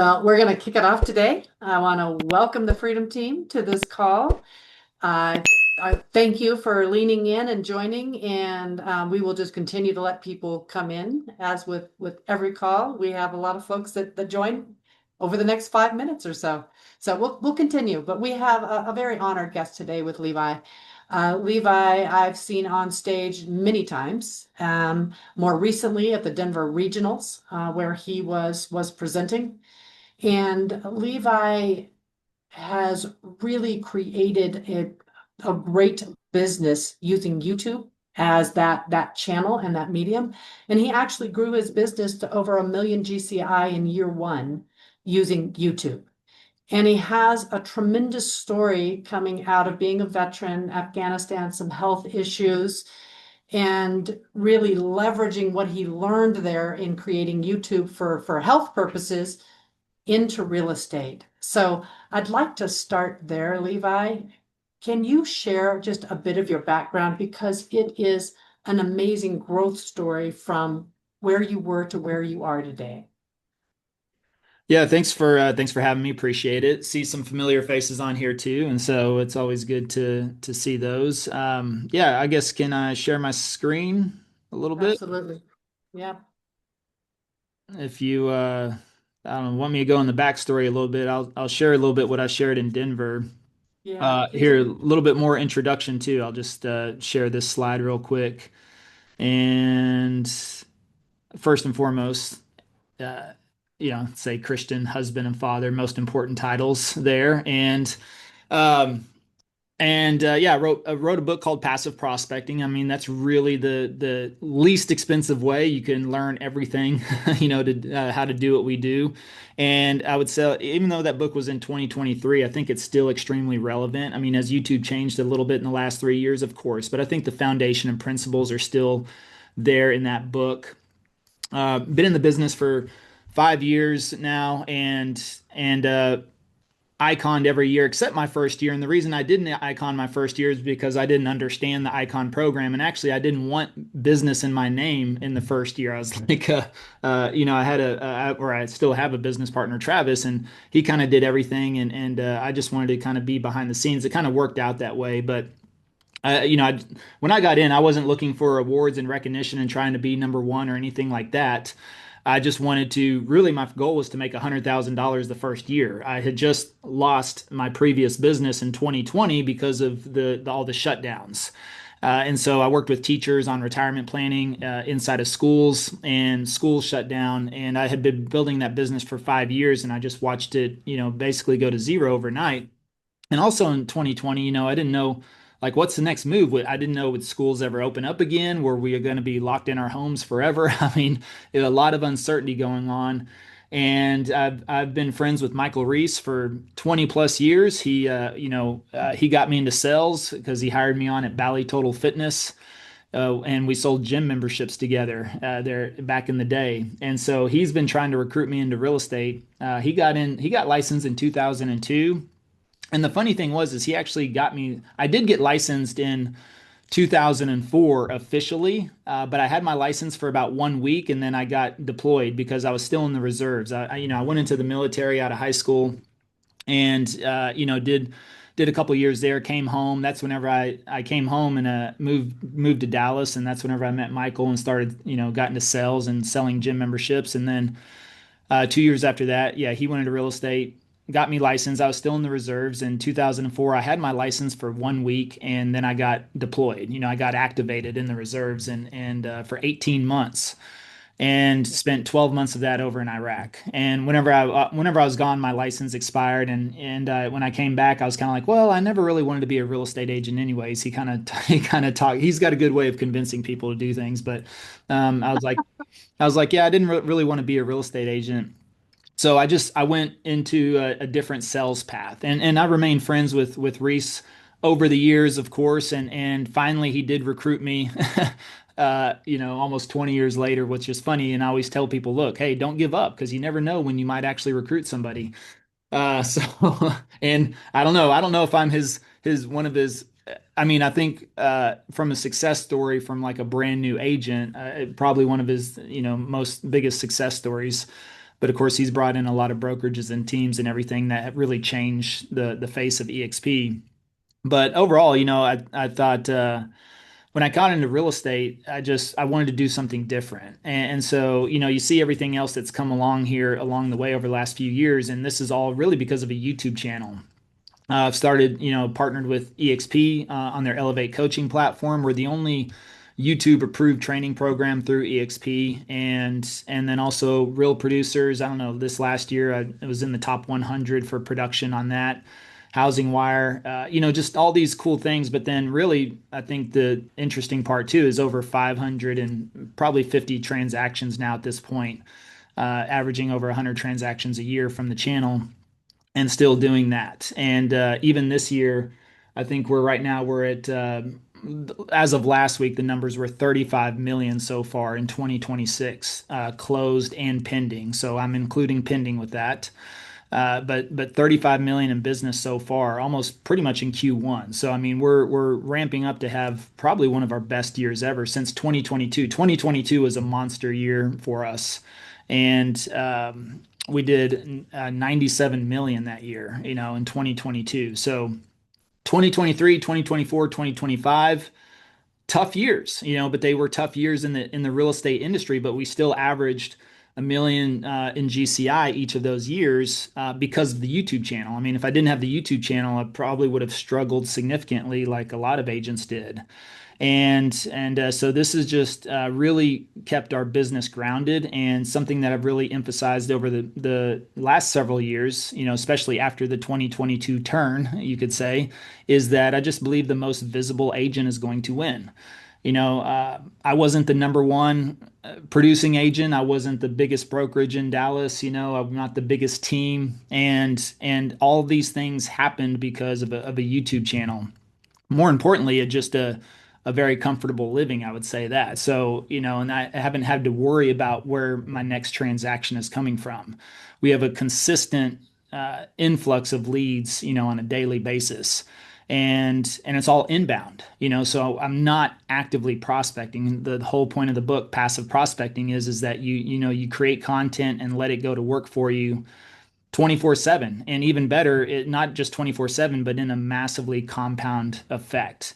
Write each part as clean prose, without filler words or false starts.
Well, we're going to kick it off today. I want to welcome the Freedom Team to this call. Uh, I thank you for leaning in and joining, and we will just continue to let people come in. As with every call, we have a lot of folks that join over the next 5 minutes or so. So we'll continue, but we have a very honored guest today with Levi. Levi, I've seen on stage many times. More recently at the Denver Regionals, where he was presenting. And Levi has really created a great business using YouTube as that channel and that medium. And he actually grew his business to over 1 million GCI in year one using YouTube. And he has a tremendous story coming out of being a veteran, Afghanistan, some health issues, and really leveraging what he learned there in creating YouTube for health purposes into real estate. So I'd like to start there, Levi. Can you share just a bit of your background? Because it is an amazing growth story from where you were to where you are today. Yeah, thanks for having me. Appreciate it. See some familiar faces on here too, and so it's always good to see those. Yeah, I guess can I share my screen a little bit? Absolutely. Yeah. If you I don't know, want me to go in the backstory a little bit, I'll share a little bit what I shared in Denver. Yeah, please Here a do. little bit more introduction too. I'll just share this slide real quick. And first and foremost, uh, say Christian husband and father, most important titles there. Um, yeah, I wrote a book called Passive Prospecting. I mean, that's really the least expensive way you can learn everything, to how to do what we do. And I would say, even though that book was in 2023, I think it's still extremely relevant. I mean, as YouTube changed a little bit in the last 3 years, of course, but I think the foundation and principles are still there in that book. Been in the business for 5 years now, and iconed every year except my first year. And the reason I didn't icon my first year is because I didn't understand the icon program. And actually, I didn't want business in my name in the first year. I was like, I had or I still have a business partner, Travis, and he kind of did everything. And I just wanted to kind of be behind the scenes. It kind of worked out that way. But when I got in, I wasn't looking for awards and recognition and trying to be number one or anything like that. I just wanted to really, my goal was to make $100,000 the first year. I had just lost my previous business in 2020 because of all the shutdowns. And so I worked with teachers on retirement planning inside of schools, and schools shut down. And I had been building that business for 5 years, and I just watched it, basically go to zero overnight. And also in 2020, I didn't know, like, what's the next move. I didn't know, would schools ever open up again? Were we going to be locked in our homes forever? I mean, a lot of uncertainty going on. And I've been friends with Michael Reese for 20 plus years. He got me into sales because he hired me on at Bally Total Fitness. And we sold gym memberships together there back in the day. And so he's been trying to recruit me into real estate. He got licensed in 2002. And the funny thing is he actually got me. I did get licensed in 2004 officially, but I had my license for about 1 week, and then I got deployed because I was still in the reserves. I went into the military out of high school, and did a couple years there. Came home. That's whenever I came home and moved to Dallas, and that's whenever I met Michael and started, got into sales and selling gym memberships. And then 2 years after that, yeah, he went into real estate, got me licensed. I was still in the reserves in 2004. I had my license for 1 week, and then I got deployed. I got activated in the reserves, and for 18 months, and spent 12 months of that over in Iraq. And whenever I was gone, my license expired, and when I came back, I was kind of like, well, I never really wanted to be a real estate agent, anyways. He kind of talked. He's got a good way of convincing people to do things, but I was like. I was like, yeah, I didn't really want to be a real estate agent. So I went into a different sales path, and I remained friends with Reese over the years, of course, and finally he did recruit me. Almost 20 years later, which is funny. And I always tell people, look, hey, don't give up because you never know when you might actually recruit somebody. So, and I don't know if I'm his one of his. I mean, I think from a success story from like a brand new agent, probably one of his most biggest success stories. But of course, he's brought in a lot of brokerages and teams and everything that have really changed the face of EXP. But overall, I thought when I got into real estate, I wanted to do something different. And so, you see everything else that's come along here along the way over the last few years, and this is all really because of a YouTube channel. I've started, partnered with EXP on their Elevate coaching platform. We're the only YouTube approved training program through EXP, and then also Real Producers. I don't know, this last year I was in the top 100 for production on that. Housing Wire, just all these cool things. But then, really, I think the interesting part too is over 500 and probably 50 transactions now at this point, averaging over 100 transactions a year from the channel and still doing that. And even this year, I think we're at as of last week, the numbers were 35 million so far in 2026, closed and pending. So I'm including pending with that. But 35 million in business so far, almost pretty much in Q1. So I mean, we're ramping up to have probably one of our best years ever since 2022. 2022 was a monster year for us, and we did 97 million that year, in 2022. So 2023, 2024, 2025, tough years, but they were tough years in the real estate industry, but we still averaged a million in GCI each of those years because of the YouTube channel. I mean, if I didn't have the YouTube channel, I probably would have struggled significantly like a lot of agents did. And so this has just really kept our business grounded, and something that I've really emphasized over the last several years, especially after the 2022 turn, you could say, is that I just believe the most visible agent is going to win. I wasn't the number one producing agent. I wasn't the biggest brokerage in Dallas. I'm not the biggest team, and all these things happened because of a YouTube channel. More importantly, it just a very comfortable living, I would say that. So, and I haven't had to worry about where my next transaction is coming from. We have a consistent influx of leads, on a daily basis. And it's all inbound, so I'm not actively prospecting. The whole point of the book, Passive Prospecting, is that you create content and let it go to work for you 24/7, and even better, not just 24/7, but in a massively compound effect.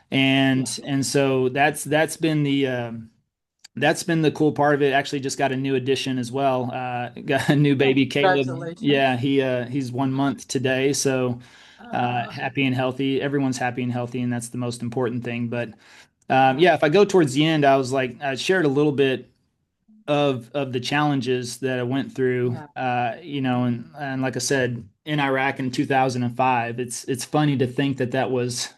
Yeah. And so that's been the cool part of it. Actually, just got a new addition as well. Got a new Oh, baby, Caleb. congratulations. Yeah, he's 1 month today, so Uh, happy and healthy. Everyone's happy and healthy, and that's the most important thing. But yeah. yeah, if I go towards the end, I shared a little bit of the challenges that I went through, Yeah. and like I said, in Iraq in 2005. It's funny to think that was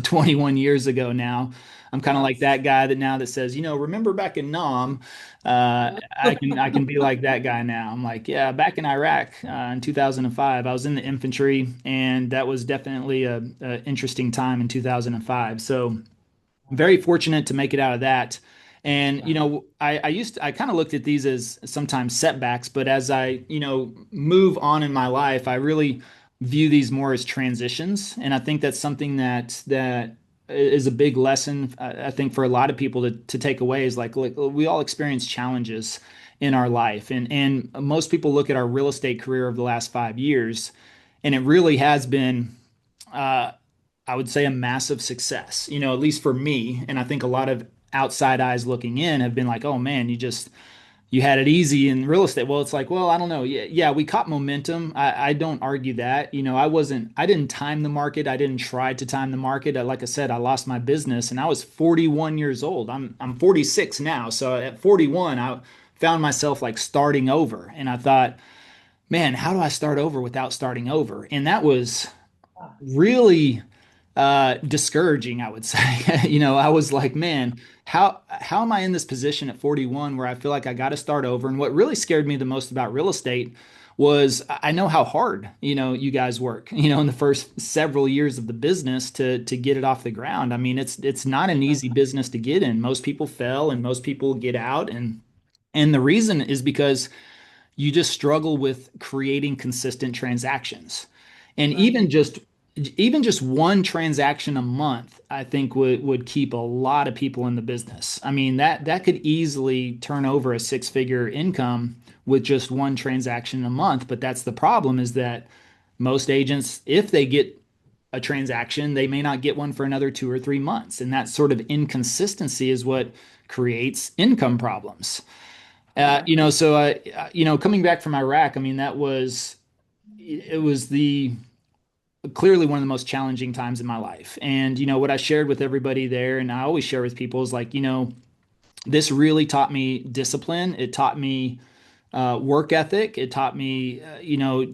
21 years ago now. I'm kind of like Yes. that guy that says, remember back in Nam. I can be like that guy now. I'm like, yeah, back in Iraq in 2005, I was in the infantry, and that was definitely a interesting time in 2005. So very fortunate to make it out of that. And Yeah. I kind of looked at these as sometimes setbacks, but as I move on in my life, I really view these more as transitions. And I think that's something that is a big lesson, I think, for a lot of people to take away, is like, look, we all experience challenges in our life, and most people look at our real estate career over the last 5 years, and it really has been uh, I would say, a massive success, at least for me. And I think a lot of outside eyes looking in have been like, oh man, you had it easy in real estate. Well, it's like, well, I don't know. Yeah, we caught momentum. I don't argue that. I didn't time the market. I didn't try to time the market. Like I said, I lost my business and I was 41 years old. I'm 46 now. So at 41, I found myself like starting over. And I thought, man, how do I start over without starting over? And that was really discouraging, I would say. I was like, man, how am I in this position at 41 where I feel like I got to start over? And what really scared me the most about real estate was I know how hard, you guys work, in the first several years of the business to get it off the ground. I mean, it's not an easy business to get in. Most people fail and most people get out, and the reason is because you just struggle with creating consistent transactions. And Right. even just even just one transaction a month, I think would keep a lot of people in the business. I mean, that could easily turn over a six-figure income with just one transaction a month. But that's the problem is that most agents, if they get a transaction, they may not get one for another 2 or 3 months. And that sort of inconsistency is what creates income problems. Yeah. Coming back from Iraq, I mean, it was the clearly one of the most challenging times in my life. And, what I shared with everybody there, and I always share with people is like, this really taught me discipline. It taught me work ethic. It taught me,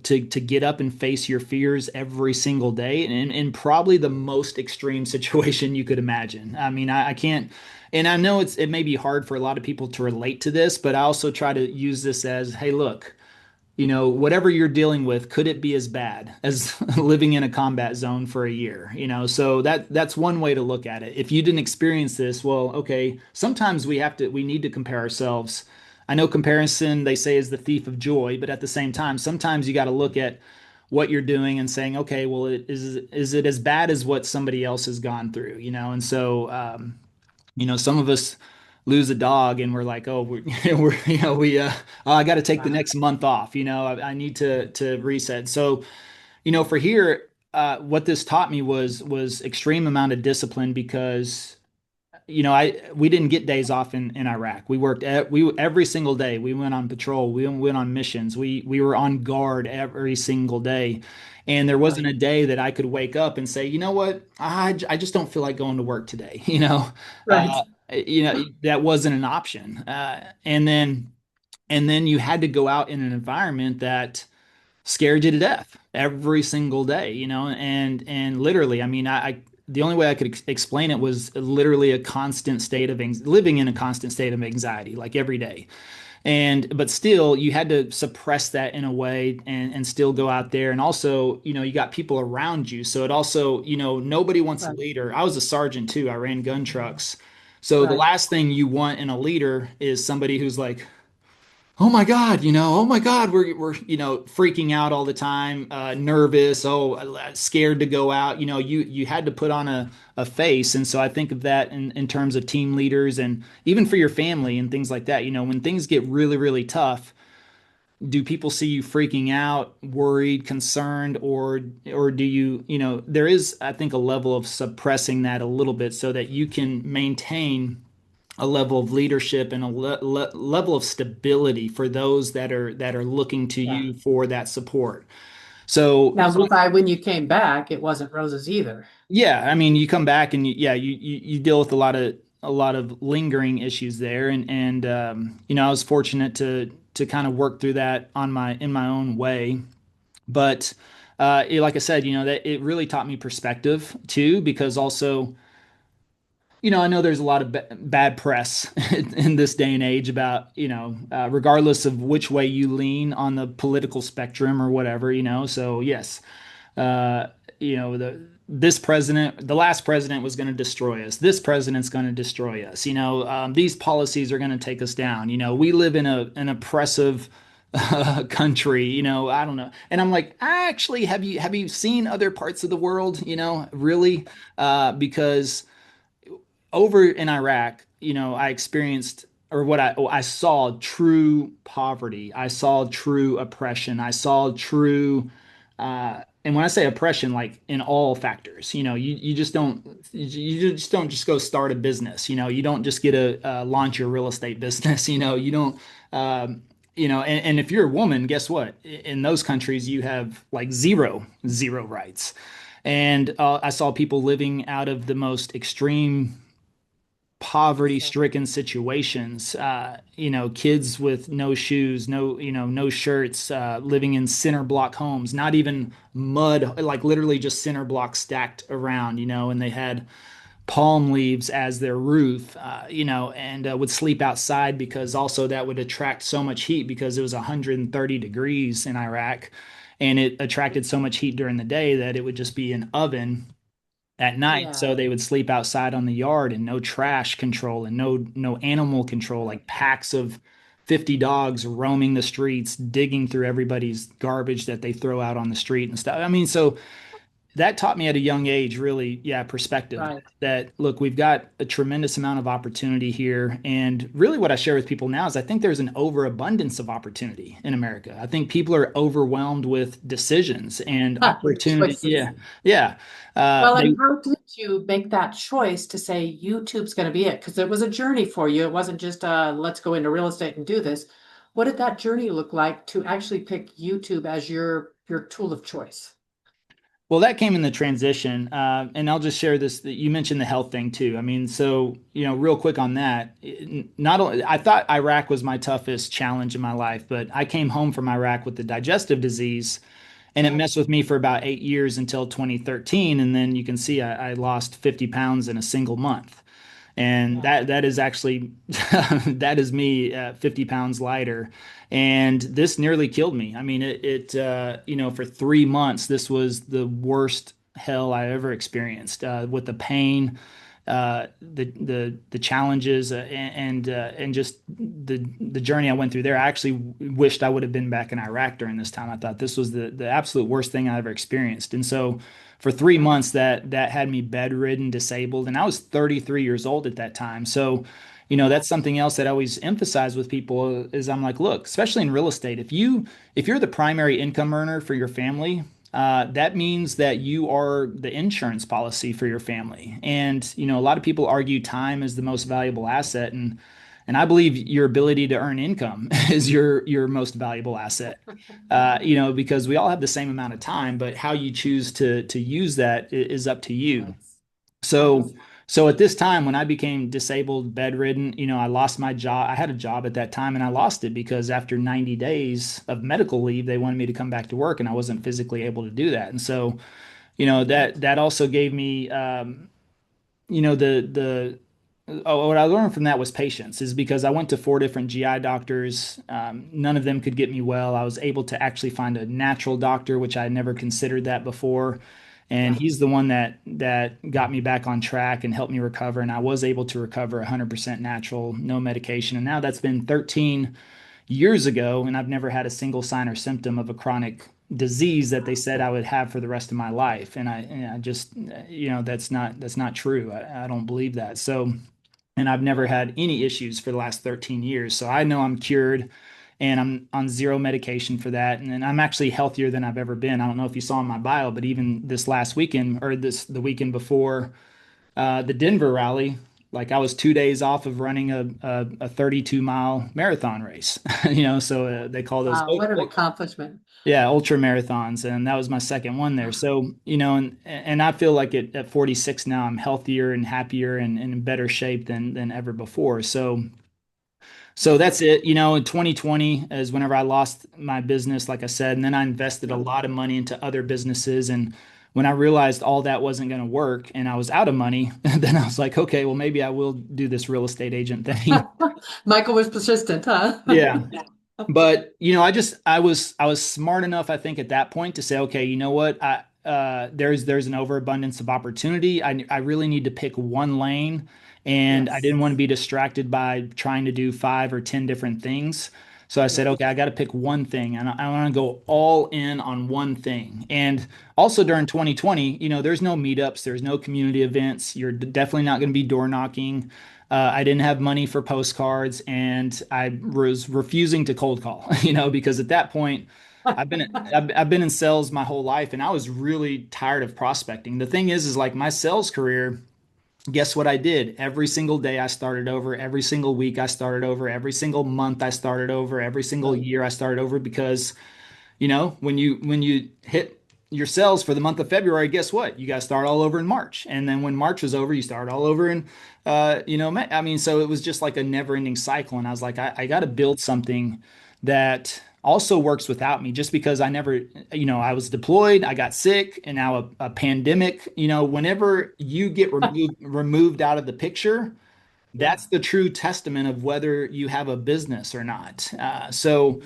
to get up and face your fears every single day, and in probably the most extreme situation you could imagine. I mean, I can't, and I know it may be hard for a lot of people to relate to this, but I also try to use this as, hey, look, whatever you're dealing with, could it be as bad as living in a combat zone for a year? So that's one way to look at it. If you didn't experience this, well, okay, sometimes we need to compare ourselves. I know comparison, they say, is the thief of joy, but at the same time, sometimes you got to look at what you're doing and saying, okay, well, is it as bad as what somebody else has gone through? And so some of us lose a dog and we're like, oh, oh, I got to take the Wow. next month off. I need to reset. So, for here, what this taught me was extreme amount of discipline because I we didn't get days off in Iraq. We worked every single day. We went on patrol. We went on missions. We were on guard every single day. And there wasn't Right. a day that I could wake up and say, you know what, I just don't feel like going to work today. Right. That wasn't an option. And then you had to go out in an environment that scared you to death every single day, and literally, I mean, the only way I could explain it was literally a constant state of living in a constant state of anxiety, like every day. But still, you had to suppress that in a way and still go out there. And also, you got people around you. So it also, nobody wants a Right. leader. I was a sergeant too. I ran gun trucks. So the Right. last thing you want in a leader is somebody who's like, oh my God, we're freaking out all the time, nervous, scared to go out. You had to put on a face. And so I think of that in terms of team leaders and even for your family and things like that. When things get really, really tough, do people see you freaking out, worried, concerned, or do there is, I think, a level of suppressing that a little bit so that you can maintain a level of leadership and a level of stability for those that are looking to Yeah. you for that support. So, Now, when you came back, it wasn't roses either. yeah, I mean, you come back and you deal with a lot of lingering issues there, and I was fortunate to kind of work through that in my own way, but like I said, that it really taught me perspective too, because also, I know there's a lot of bad press in this day and age about, regardless of which way you lean on the political spectrum or whatever, So yes, uh, the last president was going to destroy us. This president's going to destroy us. These policies are going to take us down. We live in an oppressive country. I don't know. And I'm like, actually, have you seen other parts of the world? Really, because over in Iraq, I experienced or what I saw true poverty. I saw true oppression. I saw true, and when I say oppression, like in all factors, you just don't just go start a business. You don't just get a launch your real estate business. You don't. And if you're a woman, guess what? In those countries, you have like zero rights. And I saw people living out of the most extreme poverty-stricken situations. Kids with no shoes, no shirts, living in cinder block homes, not even mud, like literally just cinder blocks stacked around. And they had palm leaves as their roof, and would sleep outside because also that would attract so much heat because it was 130 degrees in Iraq, and it attracted so much heat during the day that it would just be an oven at night. Yeah. So they would sleep outside on the yard and no trash control and no animal control, like packs of 50 dogs roaming the streets, digging through everybody's garbage that they throw out on the street and stuff. I mean, so that taught me at a young age, really, yeah, perspective. Right. That look, we've got a tremendous amount of opportunity here. And really, what I share with people now is I think there's an overabundance of opportunity in America. I think people are overwhelmed with decisions and opportunity. Choices. Yeah, yeah. Well, They and how did you make that choice to say YouTube's going to be it? Because it was a journey for you. It wasn't just let's go into real estate and do this. What did that journey look like to actually pick YouTube as your tool of choice? Well, that came in the transition, and I'll just share this. That you mentioned the health thing too. I mean, so real quick on that. Not only I thought Iraq was my toughest challenge in my life, but I came home from Iraq with the digestive disease, and it Yeah. messed with me for about 8 years until 2013, and then you can see I lost 50 pounds in a single month. And Yeah. that is actually that is me 50 pounds lighter, and this nearly killed me. I mean, for 3 months this was the worst hell I ever experienced, with the pain, the challenges, and just the journey I went through there. I actually wished I would have been back in Iraq during this time. I thought this was the absolute worst thing I ever experienced. And so for 3 months that had me bedridden, disabled, and I was 33 years old at that time. So that's something else that I always emphasize with people is I'm like, look, especially in real estate, if you're the primary income earner for your family, that means that you are the insurance policy for your family. And a lot of people argue time is the most valuable asset, and I believe your ability to earn income is your most valuable asset. Because we all have the same amount of time, but how you choose to use that is up to you. Yes. So Yes. so at this time when I became disabled, bedridden, I lost my job. I had a job at that time and I lost it because after 90 days of medical leave, they wanted me to come back to work and I wasn't physically able to do that. And so, that also gave me the what I learned from that was patience, is because I went to 4 different GI doctors. None of them could get me well. I was able to actually find a natural doctor, which I had never considered that before. And Yeah. he's the one that got me back on track and helped me recover. And I was able to recover 100% natural, no medication. And now that's been 13 years ago, and I've never had a single sign or symptom of a chronic disease that they said I would have for the rest of my life. And I just, that's not true. I don't believe that. So, and I've never had any issues for the last 13 years. So I know I'm cured and I'm on zero medication for that. And then I'm actually healthier than I've ever been. I don't know if you saw in my bio, but even this last weekend or the weekend before the Denver rally, like I was 2 days off of running a 32-mile marathon race. So they call those, Wow, what an accomplishment. yeah, ultra marathons, and that was my second one there. So and I feel like at 46 now, I'm healthier and happier and in better shape than ever before. So that's it. In 2020 is whenever I lost my business, like I said, and then I invested a Yeah. lot of money into other businesses. And when I realized all that wasn't going to work and I was out of money, then I was like, okay, well, maybe I will do this real estate agent thing. Michael was persistent, huh? Yeah. But I was smart enough, I think, at that point to say, okay, you know what? There's an overabundance of opportunity. I really need to pick one lane, and I Yes. didn't want to be distracted by trying to do 5 or 10 different things. So I said, Yeah. okay, I got to pick one thing, and I want to go all in on one thing. And also during 2020, there's no meetups, there's no community events. You're definitely not going to be door knocking. I didn't have money for postcards, and I was refusing to cold call, because at that point, I've been in sales my whole life, and I was really tired of prospecting. The thing is like my sales career. Guess what I did? Every single day I started over. Every single week I started over. Every single month I started over. Every single Right. year I started over because when you hit your sales for the month of February, guess what? You got to start all over in March. And then when March was over, you start all over in, May. I mean, so it was just like a never ending cycle. And I was like, I got to build something that also works without me just because I never, I was deployed, I got sick, and now a pandemic, whenever you get removed out of the picture, Yeah. that's the true testament of whether you have a business or not. So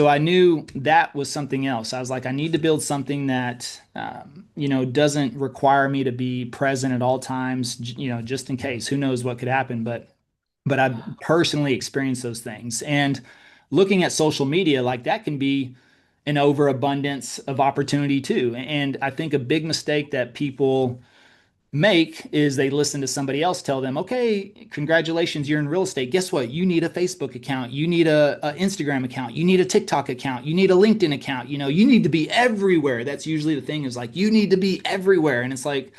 I knew that was something else. I was like, I need to build something that, doesn't require me to be present at all times, just in case. Who knows what could happen? But I've Yeah. personally experienced those things. And looking at social media, like that can be an overabundance of opportunity too. And I think a big mistake that people make is they listen to somebody else tell them, okay, congratulations, you're in real estate. Guess what? You need a Facebook account. You need a Instagram account. You need a TikTok account. You need a LinkedIn account. You need to be everywhere. That's usually the thing is like, you need to be everywhere. And it's like,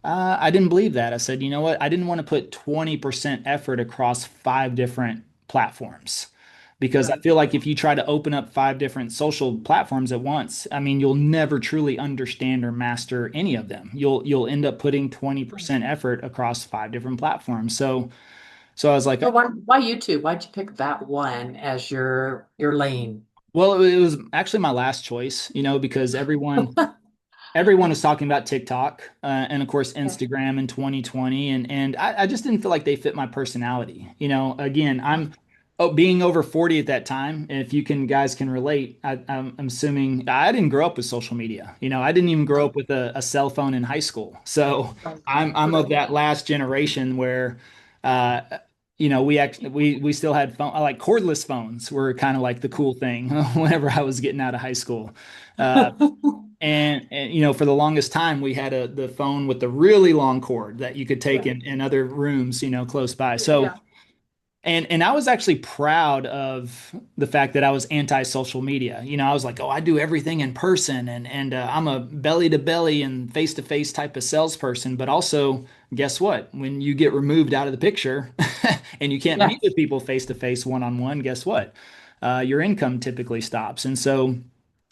I didn't believe that. I said, you know what? I didn't want to put 20% effort across five different platforms because I Right. feel like if you try to open up five different social platforms at once, I mean, you'll never truly understand or master any of them. You'll end up putting 20% effort across five different platforms. So I was like, So why YouTube? Why'd you pick that one as your lane? well, it was actually my last choice, because everyone was talking about TikTok, and of course Okay. Instagram in 2020, and I just didn't feel like they fit my personality. Again, being over 40 at that time. If you guys can relate, I'm assuming I didn't grow up with social media. I didn't even grow Right. up with a cell phone in high school. So Right. I'm of Right. that last generation where, uh, we still had phone like cordless phones were kind of like the cool thing whenever I was getting out of high school. Uh, and for the longest time, we had the phone with the really long cord that you could take Yeah. in other rooms, close by. So, Yeah. and I was actually proud of the fact that I was anti-social media. I was like, oh, I do everything in person, and I'm a belly to belly and face to face type of salesperson. But also, guess what? When you get removed out of the picture and you can't meet Yes. with people face to face, one on one, guess what? Your income typically stops. And so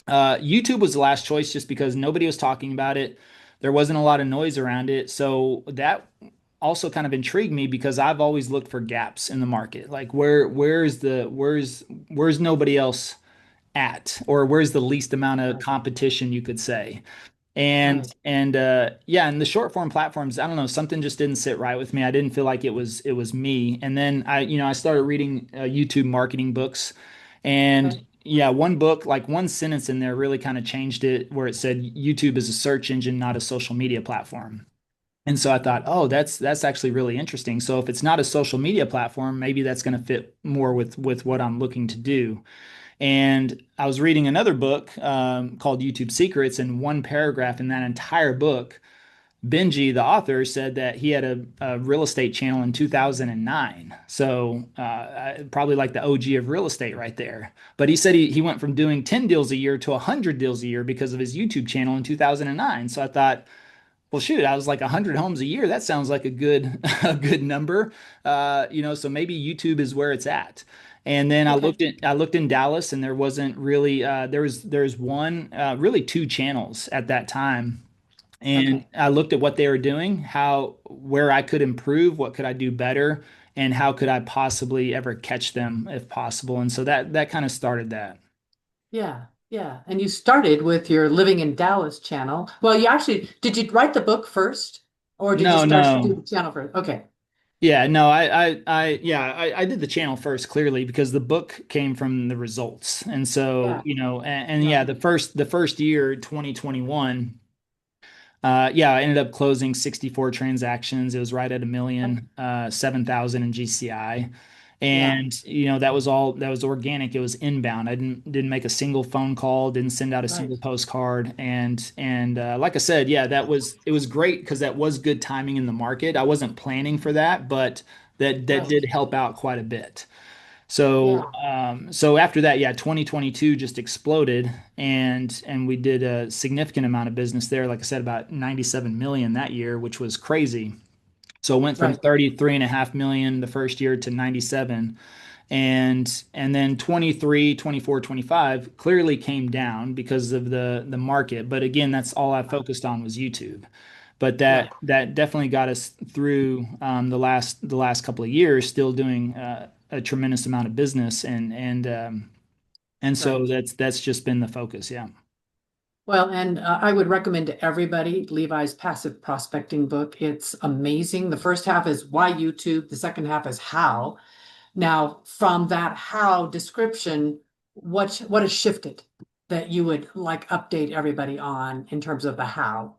YouTube was the last choice just because nobody was talking about it. There wasn't a lot of noise around it. So that also kind of intrigued me because I've always looked for gaps in the market. Like where's nobody else at, or where's the least amount of Right. competition you could say. Right. And and the short form platforms, I don't know, something just didn't sit right with me. I didn't feel like it was me. And then I started reading YouTube marketing books, and Okay. yeah, one book, like one sentence in there really kind of changed it, where it said YouTube is a search engine, not a social media platform. And so I thought, oh, that's actually really interesting. So if it's not a social media platform, maybe that's going to fit more with what I'm looking to do. And I was reading another book called YouTube Secrets, and one paragraph in that entire book, Benji, the author, said that he had a real estate channel in 2009. So probably like the OG of real estate right there. But he said he went from doing 10 deals a year to 100 deals a year because of his YouTube channel in 2009. So I thought, well, shoot, I was like 100 homes a year. That sounds like a good a good number. So maybe YouTube is where it's at. And then Okay. I looked in Dallas, and there wasn't really there's one really two channels at that time. And Okay. I looked at what they were doing, where I could improve, what could I do better, and how could I possibly ever catch them if possible. And so that kind of started that. Yeah. Yeah. And you started with your Living in Dallas channel. Well, did you write the book first or did you No, start to do the no. channel first? Okay. Yeah, no, yeah, I did the channel first clearly because the book came from the results. And so, Yeah. and yeah, Right. the first year, 2021, yeah, I ended up closing 64 transactions. It was right at a Okay. million, 7,000 in GCI. Yeah. And, that was organic. It was inbound. I didn't make a single phone call, didn't send out a Right. single postcard. And like I said, yeah, it was great because that was good timing in the market. I wasn't planning for that, but that Right. did help out quite a bit. So, Yeah. so after that, yeah, 2022 just exploded, and we did a significant amount of business there. Like I said, about 97 million that year, which was crazy. So it went from Right. 33.5 million the first year to 97. And then 23, 24, 25 clearly came down because of the market. But again, that's all I focused on was YouTube. But Right. that definitely got us through the last couple of years, still doing a tremendous amount of business, and so Right. that's just been the focus. Yeah. Well, and I would recommend to everybody Levi's Passive Prospecting book. It's amazing. The first half is why YouTube, the second half is how. Now, from that how description, what has shifted that you would like update everybody on in terms of the how?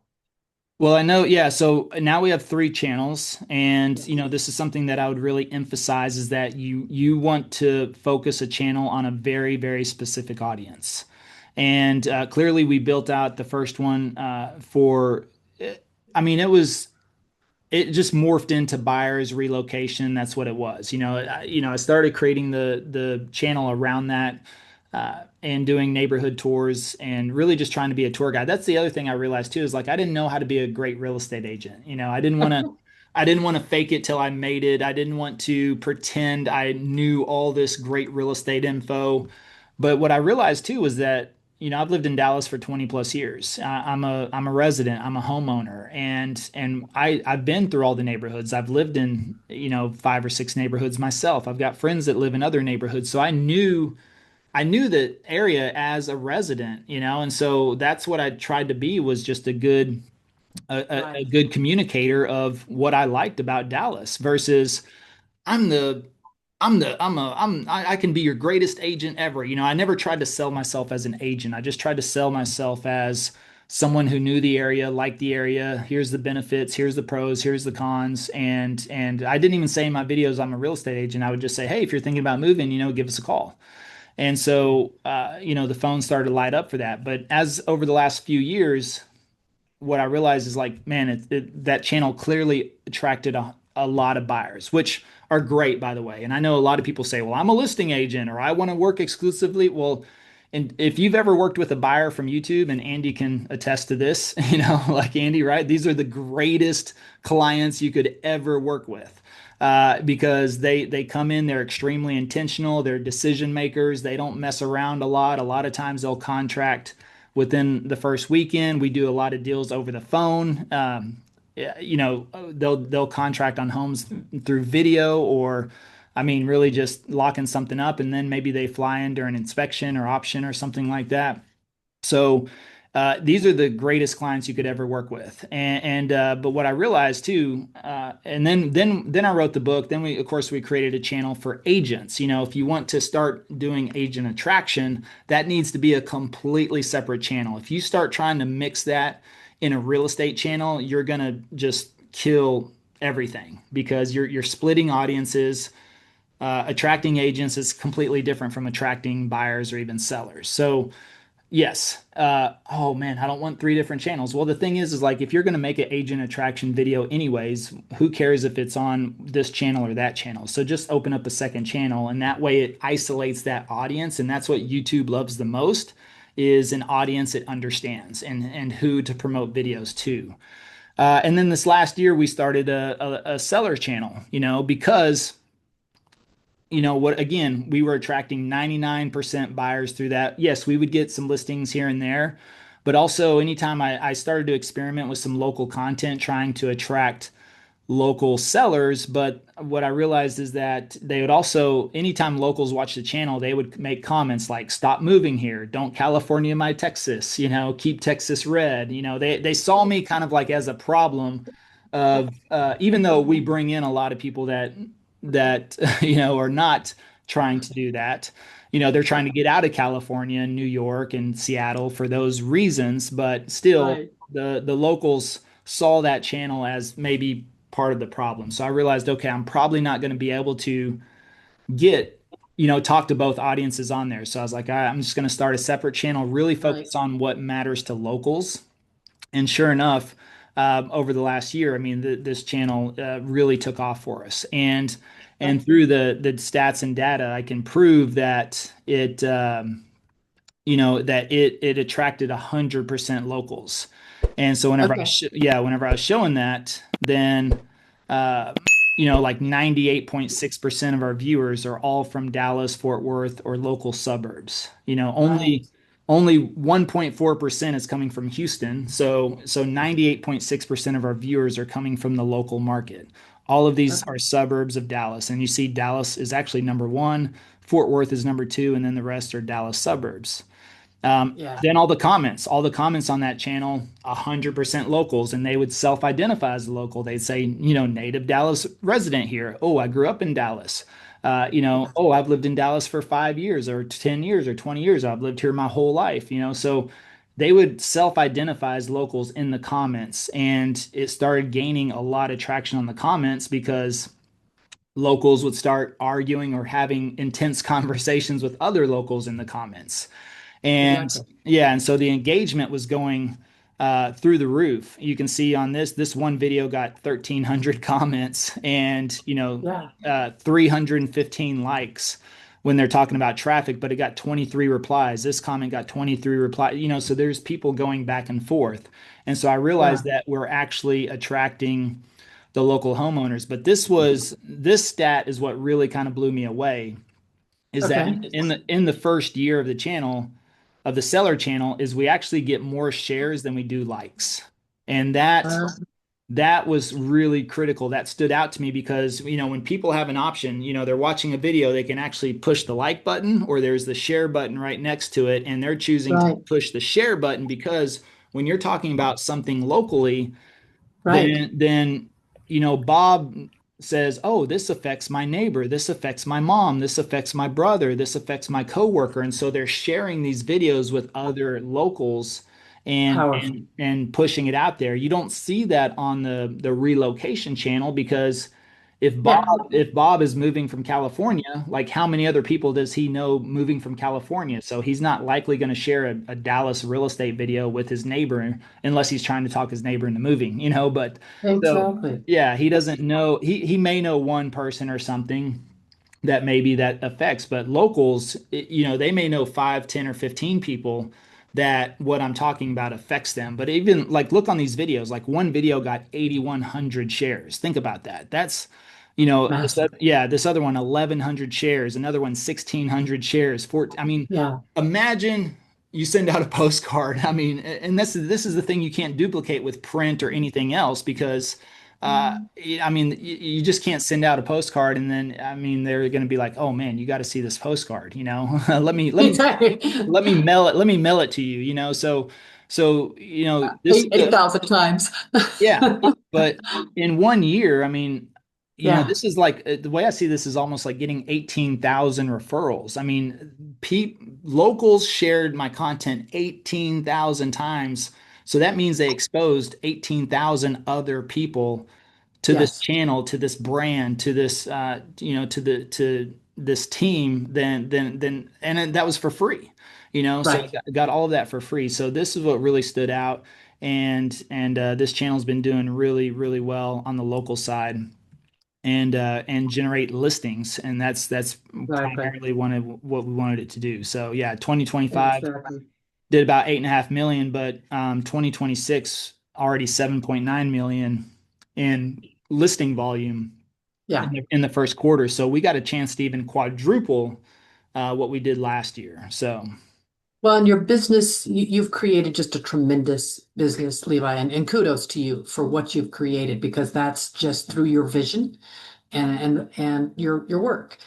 Well, I know, yeah. So now we have three channels, and Yes. this is something that I would really emphasize is that you want to focus a channel on a very, very specific audience. And clearly, we built out the first one I mean, it just morphed into buyers relocation. That's what it was. I started creating the channel around that, and doing neighborhood tours and really just trying to be a tour guide. That's the other thing I realized too, is like I didn't know how to be a great real estate agent. I didn't want to fake it till I made it. I didn't want to pretend I knew all this great real estate info. But what I realized too was that, I've lived in Dallas for 20 plus years. I'm a resident, I'm a homeowner, and I've been through all the neighborhoods. I've lived in, five or six neighborhoods myself. I've got friends that live in other neighborhoods. So I knew the area as a resident, and so that's what I tried to be, was just a Right. good communicator of what I liked about Dallas versus I'm the I can be your greatest agent ever. I never tried to sell myself as an agent. I just tried to sell myself as someone who knew the area, liked the area. Here's the benefits, here's the pros, here's the cons. And I didn't even say in my videos I'm a real estate agent. I would just say, hey, if you're thinking about moving, give us a call. And so, the phone started to light up for that. But as over the last few years, what I realized is like, man, that channel clearly attracted a lot of buyers, which are great, by the way. And I know a lot of people say, well, I'm a listing agent or I want to work exclusively. Well, and if you've ever worked with a buyer from YouTube, and Andy can attest to this, like Andy, right? These are the greatest clients you could ever work with. Because they come in, they're extremely intentional, they're decision makers, they don't mess around a lot. A lot of times they'll contract within the first weekend. We do a lot of deals over the phone. Yeah, they'll contract on homes through video, or I mean, really just locking something up, and then maybe they fly in during inspection or option or something like that. So these are the greatest clients you could ever work with. But what I realized too, and then I wrote the book. Then we, of course, we created a channel for agents. If you want to start doing agent attraction, that needs to be a completely separate channel. If you start trying to mix that in a real estate channel, you're gonna just kill everything, because you're splitting audiences. Attracting agents is completely different from attracting buyers or even sellers. So yes. Oh man, I don't want three different channels. Well, the thing is like, if you're going to make an agent attraction video anyways, who cares if it's on this channel or that channel? So just open up a second channel, and that way it isolates that audience. And that's what YouTube loves the most, is an audience it understands, and who to promote videos to. And then this last year we started a seller channel, because what, again, we were attracting 99% buyers through that. Yes, we would get some listings here and there, but also anytime I started to experiment with some local content, trying to attract local sellers. But what I realized is that they would also, anytime locals watch the channel, they would make comments like, stop moving here, don't California my Texas, keep Texas red. They saw me kind of like as a problem of, even though we bring in a lot of people that are not trying to do that. They're trying to get out of California and New York and Seattle for those reasons, but still Right. the locals saw that channel as maybe part of the problem. So I realized, okay, I'm probably not going to be able to get, talk to both audiences on there. So I was like, all right, I'm just going to start a separate channel, really Right. focus on what matters to locals. And sure enough, over the last year, I mean, this channel really took off for us. And Right. through the stats and data, I can prove that it attracted 100% locals. And so Okay. whenever I was showing that, then uh, like 98.6% of our viewers are all from Dallas, Fort Worth, or local suburbs. Right. Only 1.4% is coming from Houston. So 98.6% of our viewers are coming from the local market. All of these Okay. are suburbs of Dallas, and you see Dallas is actually number one, Fort Worth is number two, and then the rest are Dallas suburbs. Yeah. Then all the comments on that channel, 100% locals, and they would self-identify as a local. They'd say, native Dallas resident here. Oh, I grew up in Dallas. Yeah. Oh, I've lived in Dallas for 5 years or 10 years or 20 years. I've lived here my whole life, so they would self-identify as locals in the comments, and it started gaining a lot of traction on the comments because locals would start arguing or having intense conversations with other locals in the comments. And Exactly. yeah, and so the engagement was going through the roof. You can see on this one video got 1,300 comments and 315 likes when they're talking about traffic, but it got 23 replies. This comment got 23 replies. So there's people going back and forth. And so I Yeah. realized that we're actually attracting the local homeowners. But this stat is what really kind of blew me away is that Okay. in the first year of the channel of the seller channel is we actually get more shares than we do likes. And Uh, that was really critical. That stood out to me because, when people have an option, they're watching a video, they can actually push the like button or there's the share button right next to it. And they're choosing to right. push the share button because when you're talking about something locally, Right. then Bob says, "Oh, this affects my neighbor, this affects my mom, this affects my brother, this affects my coworker." And so they're sharing these videos with other locals and Powerful. and pushing it out there. You don't see that on the relocation channel because Yeah. if Bob is moving from California, like how many other people does he know moving from California? So he's not likely going to share a Dallas real estate video with his neighbor unless he's trying to talk his neighbor into moving. But so Exactly. yeah, he doesn't know. He may know one person or something that maybe that affects, but locals, they may know 5, 10, or 15 people that what I'm talking about affects them. But even like look on these videos, like one video got 8,100 shares. Think about that. That's Massive. this other one 1,100 shares, another one 1,600 shares. I mean, Yeah. imagine you send out a postcard. I mean, and this is the thing you can't duplicate with print or anything else because I mean, you just can't send out a postcard and then, I mean, they're going to be like, "Oh man, you got to see this postcard, Exactly. let me mail it to you, So, this is 8,000 times. yeah, but in one year, I mean, Yeah. this is like the way I see this is almost like getting 18,000 referrals. I mean, locals shared my content 18,000 times. So that means they exposed 18,000 other people to this Yes. channel, to this brand, to this to this team, then and that was for free. So Right. I got all of that for free. So this is what really stood out, and this channel's been doing really really well on the local side, and generate listings, and that's Exactly. primarily one of what we wanted it to do. So yeah, 2025 Exactly. did about 8.5 million, but 2026 already 7.9 million in listing volume Yeah. in the first quarter. So we got a chance to even quadruple what we did last year. So Well, in your business, you've created just a tremendous business, Levi, and kudos to you for what you've created because that's just through your vision and your work.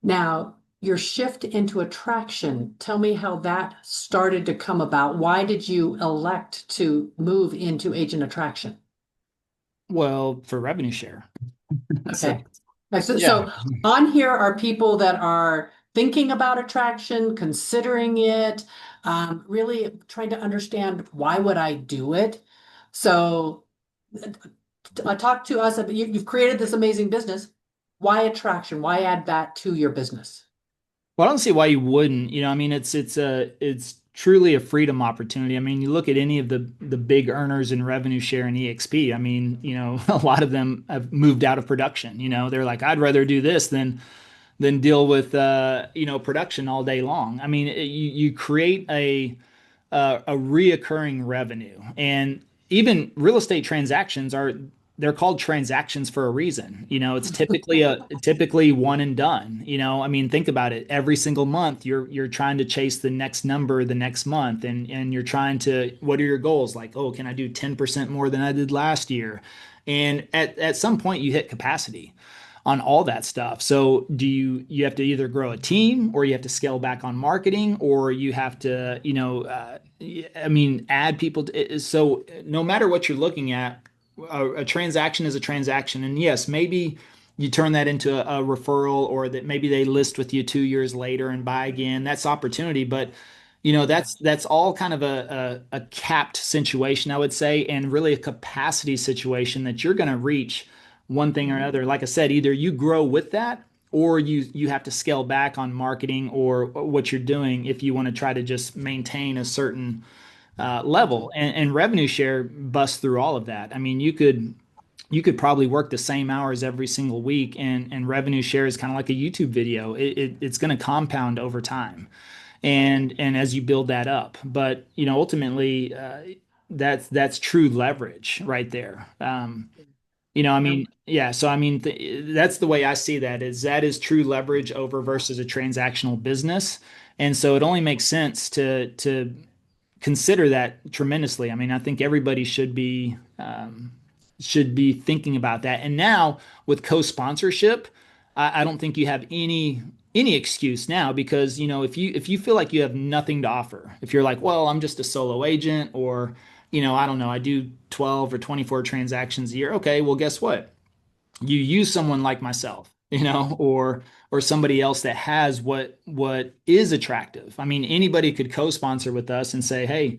Now, your shift into attraction, tell me how that started to come about. Why did you elect to move into agent attraction? well, for revenue share. So Okay. Like, So, yeah. so on here are people that are thinking about attraction, considering it, really trying to understand why would I do it. So talk to us about you've created this amazing business. Why attraction? Why add that to your business? Well, I don't see why you wouldn't. I mean, it's truly a freedom opportunity. I mean, you look at any of the big earners in revenue share and EXP. I mean, a lot of them have moved out of production. They're like, I'd rather do this than deal with production all day long. I mean, you create a reoccurring revenue. And even real estate transactions they're called transactions for a reason. It's typically one and done. I mean, think about it. Every single month you're trying to chase the next number the next month, and you're trying to, what are your goals? Like, oh, can I do 10% more than I did last year? And at some point you hit capacity on all that stuff. So you have to either grow a team or you have to scale back on marketing or you have to, I mean, add people so no matter what you're looking at, a transaction is a transaction. And yes, maybe you turn that into a referral or that maybe they list with you 2 years later and buy again. That's opportunity. But that's all kind of a capped situation, I would say, and really a capacity situation that you're going to reach one thing or another. Like I said, either you grow with that or you have to scale back on marketing or what you're doing if you want to try to just maintain a certain Mhm. level. And revenue share busts through all of that. I mean, you could probably work the same hours every single week, and revenue share is kind of like a YouTube video. It's going to compound over time, Right. and as you build that up. But ultimately, that's true leverage right there. I Yeah. mean, yeah. So I mean, that's the way I see that, is that is true leverage over versus a transactional business. And so it only makes sense to consider that tremendously. I mean, I think everybody should be thinking about that. And now with co-sponsorship, I don't think you have any excuse now, because if you feel like you have nothing to offer, if you're like, well, I'm just a solo agent, or I don't know, I do 12 or 24 transactions a year. Okay, well, guess what? You use someone like myself, or somebody else that has what is attractive. I mean, anybody could co-sponsor with us and say, hey,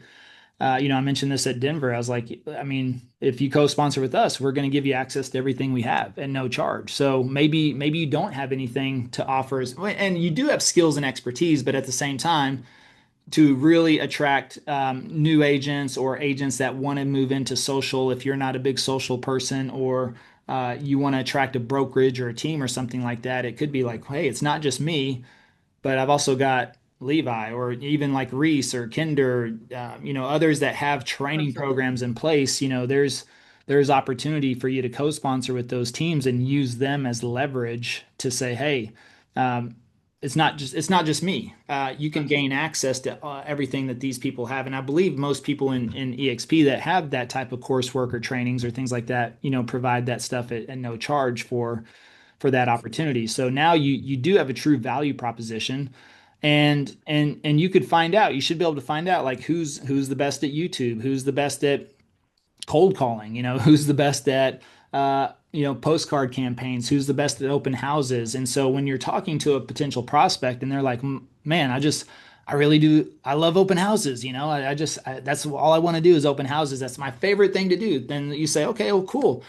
I mentioned this at Denver. I was like, I mean, if you co-sponsor with us, we're going to give you access to everything we have at no charge. So maybe you don't have anything to offer, and you do have skills and expertise, but at the same time, to really attract new agents or agents that want to move into social, if you're not a big social person, or you want to attract a brokerage or a team or something like that, it could be like, hey, it's not just me, but I've also got Levi, or even like Reese or Kinder, others that have training Absolutely. programs in place. There's opportunity for you to co-sponsor with those teams and use them as leverage to say, hey, um, it's not just me. You can That's gain access to everything that these people have, and I believe most people in EXP that have that type of coursework or trainings or things like that, provide that stuff at no charge for that absolutely. opportunity. So now you do have a true value proposition, and you could find out. You should be able to find out, like, who's the best at YouTube, who's the best at cold calling, who's the best at postcard campaigns, who's the best at open houses. And so when you're talking to a potential prospect and they're like, man, I really do. I love open houses. That's all I want to do is open houses. That's my favorite thing to do. Then you say, okay, well, cool.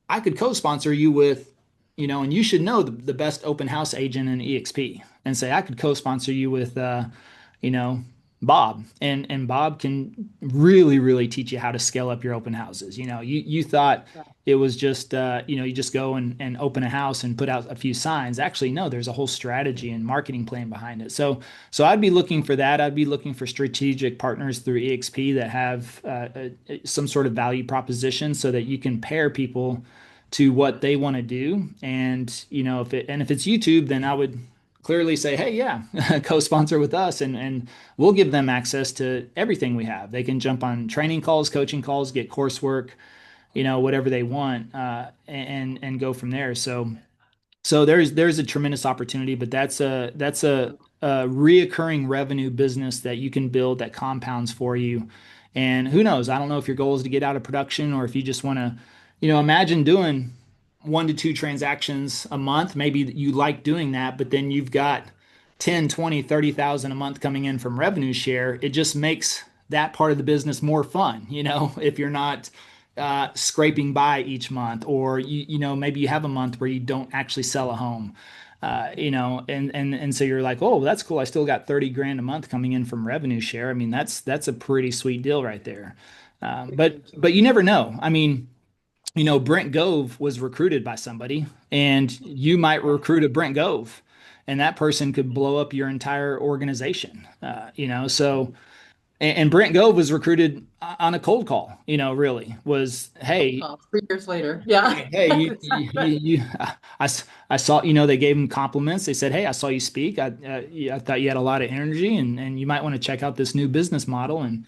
I could co-sponsor you with, and you should know the best open house agent in EXP, and say, I could co-sponsor you with, you know, Bob, and Bob can really, really teach you how to scale up your open houses. You thought Yeah. it was just, you just go and open a house and put out a few signs. Actually, no, there's a whole strategy and marketing plan behind it. So I'd be looking for that. I'd be looking for strategic partners through EXP that have some sort of value proposition, so that you can pair people to what they want to do. And if it's YouTube, then I would clearly say, hey, yeah, co-sponsor with us, and we'll give them access to everything we have. They can jump on training calls, coaching calls, get coursework, whatever they want, and go from there. So there's a tremendous opportunity, but that's a reoccurring revenue business that you can build that compounds for you. And who knows? I don't know if your goal is to get out of production, or if you just want to, imagine doing 1 to 2 transactions a month. Maybe you like doing that, but then you've got 10, 20, 30,000 a month coming in from revenue share. It just makes that part of the business more fun, if you're not scraping by each month, or maybe you have a month where you don't actually sell a home, and so you're like, oh, that's cool. I still got 30 grand a month coming in from revenue share. I mean, that's a pretty sweet deal right there. But Huge. but you never know. I mean, Brent Gove was recruited by somebody, and you might recruit a Brent Gove, and that person could blow up your entire organization. And Brent Gove was recruited on a cold call. Really was, hey, 3 years later. Yeah. hey, I, I saw, they gave him compliments. They said, hey, I saw you speak. I thought you had a lot of energy, and you might want to check out this new business model. And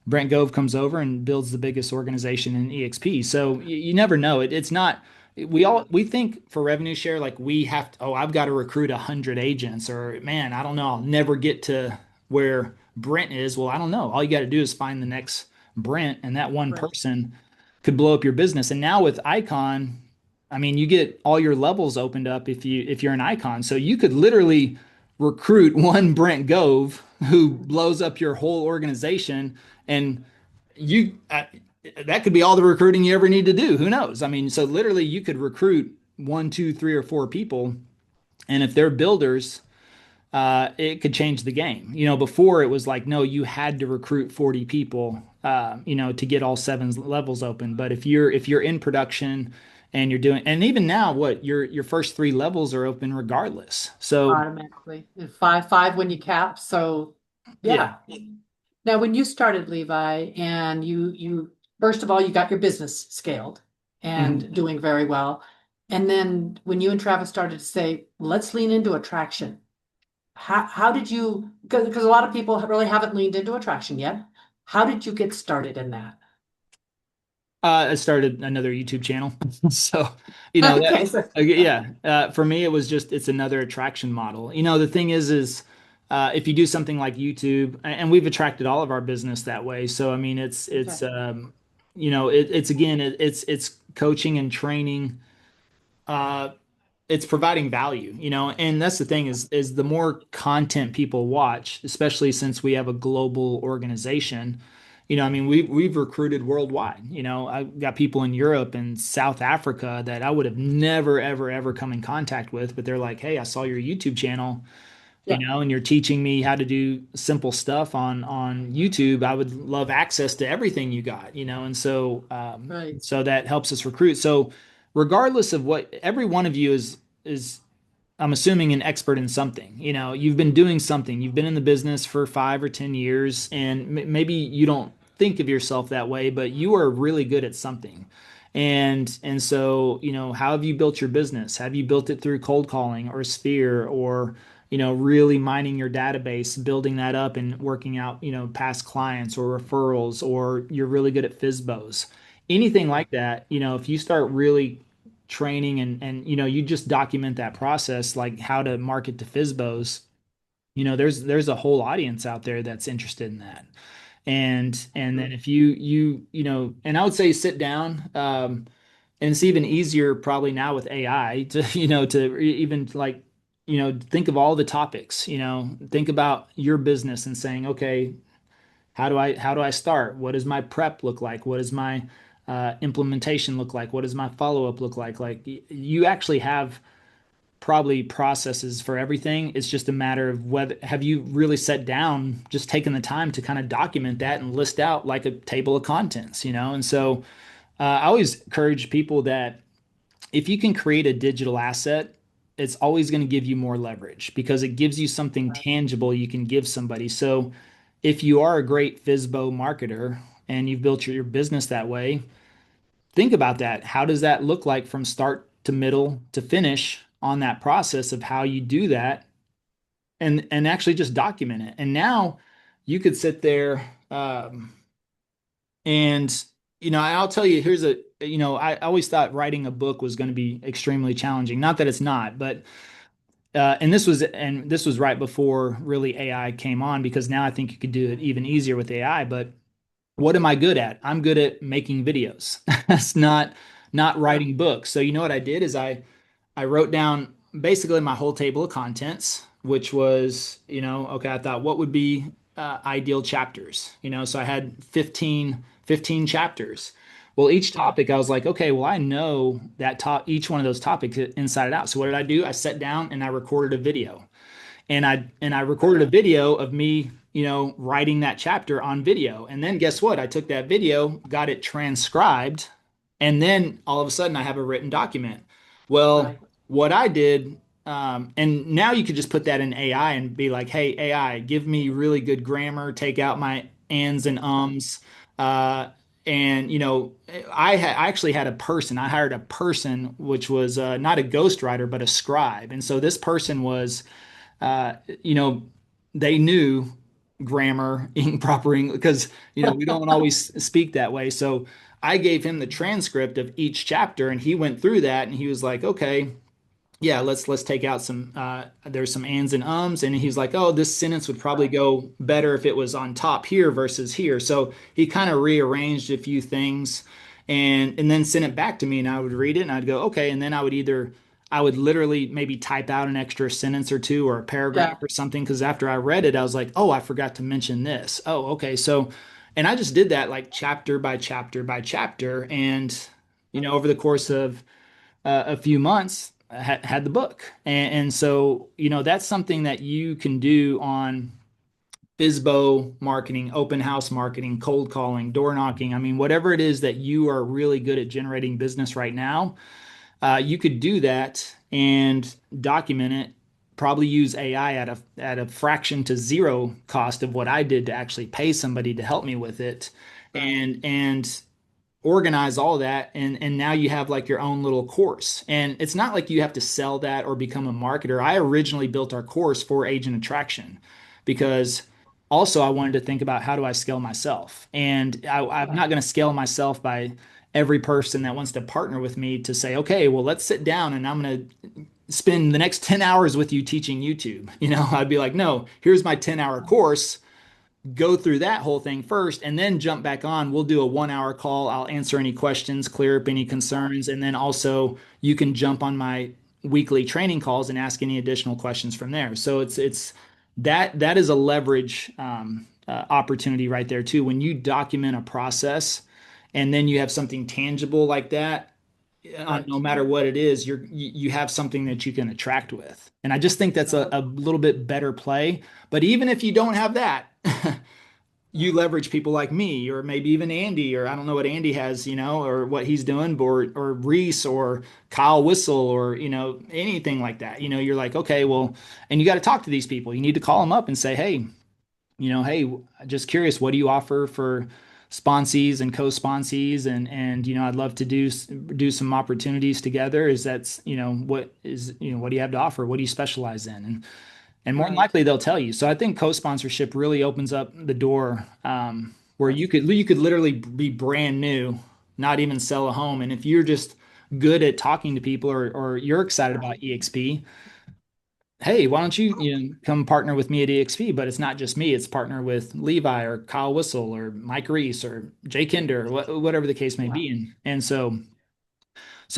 Brent Gove comes over and builds the biggest organization in EXP. So you never know. It's not. We think for revenue share, like, we have to. Oh, I've got to recruit 100 agents, or, man, I don't know, I'll never get to where Brent is. Well, I don't know. All you got to do is find the next Brent, and that one Right. person could blow up your business. And now with Icon, I mean, you get all your levels opened up if you're an Icon. So you could literally recruit one Brent Gove who blows up your whole organization, and you that could be all the recruiting you ever need to do. Who knows? I mean, so literally you could recruit one, two, three, or four people, And if they're builders, it could change the game. Before it was like, no, you had to recruit 40 people, to get all seven levels open. But if you're in production and you're doing, and even now, what your first three levels are open regardless. So Automatically. And five when you cap. So yeah. yeah. Now, when you started Levi and you first of all, you got your business scaled Mhm. and doing very well. And then when you and Travis started to say, let's lean into attraction, how did you, because a lot of people really haven't leaned into attraction yet. How did you get started in that? I started another YouTube channel. So, that, Okay, so yeah, for me, it's another attraction model. The thing is, if you do something like YouTube, and we've attracted all of our business that way. So, I mean, okay, it's again, it's coaching and training. Uh, it's providing value, and that's the thing is the more content people watch, especially since we have a global organization. I mean, we've recruited worldwide. I've got people in Europe and South Africa that I would have never, ever, ever come in contact with, but they're like, "Hey, I saw your YouTube channel, yeah, and you're teaching me how to do simple stuff on YouTube. I would love access to everything you got, and right, so that helps us recruit. So regardless of what every one of you is I'm assuming an expert in something. You've been doing something. You've been in the business for 5 or 10 years, and maybe you don't think of yourself that way, but you are really good at something. And so, how have you built your business? Have you built it through cold calling or Sphere or, really mining your database, building that up and working out, past clients or referrals, or you're really good at FISBOs? Anything yeah, like that, if you start really training and you just document that process like how to market to FISBOs, there's a whole audience out there that's interested in that. And then true, if and I would say sit down, and it's even easier probably now with AI to even like think of all the topics, think about your business and saying, okay, how do I start? What does my prep look like? What does my implementation look like? What does my follow up look like? Like you actually have probably processes for everything. It's just a matter of whether have you really sat down, just taken the time to kind of document that and list out like a table of contents, And so I always encourage people that if you can create a digital asset, it's always going to give you more leverage because it gives you something right, tangible you can give somebody. So if you are a great FISBO marketer and you've built your business that way, think about that. How does that look like from start to middle to finish on that process of how you do that and actually just document it. And now you could sit there and I'll tell you, I always thought writing a book was going to be extremely challenging. Not that it's not, but and this was right before really AI came on because now I think you could do it even easier with AI. But what am I good at? I'm good at making videos. That's not yeah, writing books. So you know what I did is I wrote down basically my whole table of contents, which was, okay, I thought what would be ideal chapters, so I had 15 chapters. Well, each yeah, topic, I was like, okay, well, I know each one of those topics inside and out. So what did I do? I sat down and I recorded a video and I recorded a video of me, writing that chapter on video. And then guess what? I took that video, got it transcribed, and then all of a sudden I have a written document. Well, right, what I did, and now you could just put that in AI and be like, hey, AI, give me really good grammar, take out my ands and yeah, ums. Uh, and I actually had a person. I hired a person, which was not a ghostwriter, but a scribe. And so this person was uh, you know, they knew grammar, proper English, because we don't always speak that way. So I gave him the transcript of each chapter, and he went through that, and he was like, "Okay, yeah, let's take out some there's some ands and ums," and he's like, "Oh, this sentence would probably right, go better if it was on top here versus here." So he kind of rearranged a few things and then sent it back to me, and I would read it and I'd go, "Okay," and then I would literally maybe type out an extra sentence or two or a yeah, paragraph or something because after I read it I was like, "Oh, I forgot to mention this." Oh, okay. So and I just did that like chapter by chapter by chapter and over the course of a few months, had the book. And so, that's something that you can do on FISBO marketing, open house marketing, cold calling, door knocking. I mean, whatever it is that you are really good at generating business right now, you could do that and document it. Probably use AI at a fraction to zero cost of what I did to actually pay somebody to help me with it, Right. and organize all that, and now you have like your own little course. And it's not like you have to sell that or become a marketer. I originally built our course for agent attraction because also I wanted to think about how do I scale myself. And I'm Right. not going to scale myself by every person that wants to partner with me to say, okay, well, let's sit down and I'm going to spend the next 10 hours with you teaching YouTube. I'd be like, no, here's my 10-hour course, go through that whole thing first and then jump back on. We'll do a 1 hour call. I'll answer any questions, clear up any concerns. And then also you can jump on my weekly training calls and ask any additional questions from there. So it's that is a leverage opportunity right there too. When you document a process and then you have something tangible like that, no Right. matter what it is, you have something that you can attract with. And I just think that's a little bit better play. But even if you don't have that, you Yeah. leverage people like me, or maybe even Andy, or I don't know what Andy has, or what he's doing, or Reese or Kyle Whistle, or anything like that. You're like, okay, well, and you got to talk to these people. You need to call them up and say, hey, just curious, what do you offer for sponsees and co-sponsees, and I'd love to do some opportunities together. Is that's what do you have to offer? What do you specialize in? And more than Right. likely they'll tell you. So I think co-sponsorship really opens up the door, where you could literally be brand new, not even sell a home. And if you're just good at talking to people, or you're excited Yeah. about EXP, hey, why don't you come partner with me at EXP? But it's not just me; it's partner with Levi or Kyle Whistle or Mike Reese or Jay Kinder, or whatever the case may Yeah. be. And so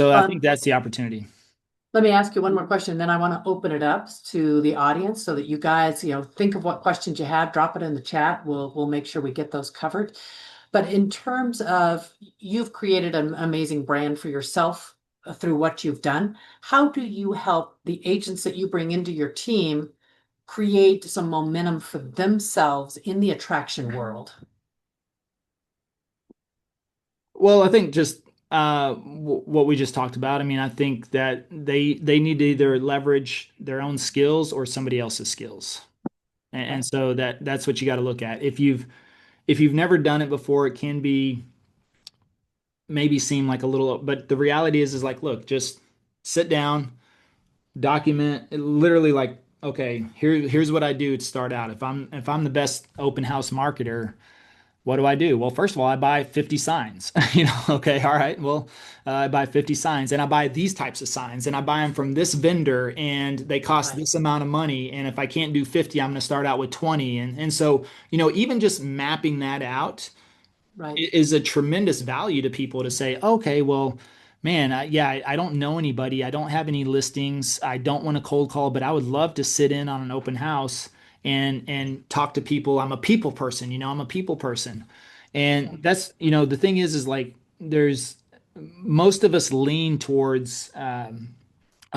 I think Um, that's the opportunity. Let me ask you one more question, then I want to open it up to the audience so that you guys, think of what questions you have, drop it in the chat. We'll make sure we get those covered. But in terms of you've created an amazing brand for yourself through what you've done, how do you help the agents that you bring into your team create some momentum for themselves in the attraction world? Well, I think just what we just talked about. I mean, I think that they need to either leverage their own skills or somebody else's skills, and Okay. so that's what you got to look at. If you've never done it before, it can be maybe seem like a little, but the reality is like, look, just sit down, document literally like, okay, here's what I do to start out. If I'm the best open house marketer, what do I do? Well, first of all, I buy 50 signs. Okay, all right. Well, I buy 50 signs and I buy these types of signs and I buy them from this vendor and they cost Right. this amount of money. And if I can't do 50, I'm going to start out with 20. And so, even just mapping that out Right. is a tremendous value to people to say, okay, well, man, yeah, I don't know anybody. I don't have any listings. I don't want to cold call, but I would love to sit in on an open house and talk to people. I'm a people person, I'm a people person. And that's, the thing is like there's most of us lean towards a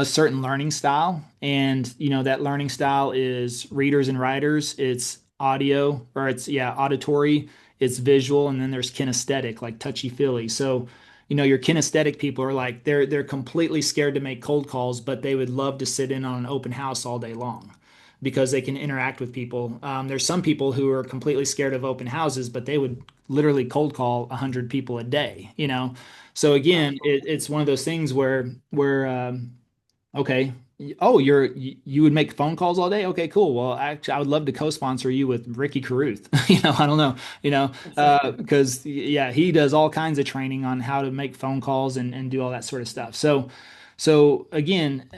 certain learning style. And, that learning style is readers and writers. It's audio, or it's, yeah, auditory, it's visual, and then there's kinesthetic, like touchy feely. So, your kinesthetic people are like, they're completely scared to make cold calls, but they would love to sit in on an open house all day long because they can interact with people. There's some people who are completely scared of open houses, but they would literally cold call 100 people a day. So again, Right. it's one of those things where okay. Oh, you would make phone calls all day? Okay, cool. Well, actually, I would love to co-sponsor you with Ricky Carruth. I don't know, because yeah, he does all kinds of training on how to make phone calls and do all that sort of stuff. So again,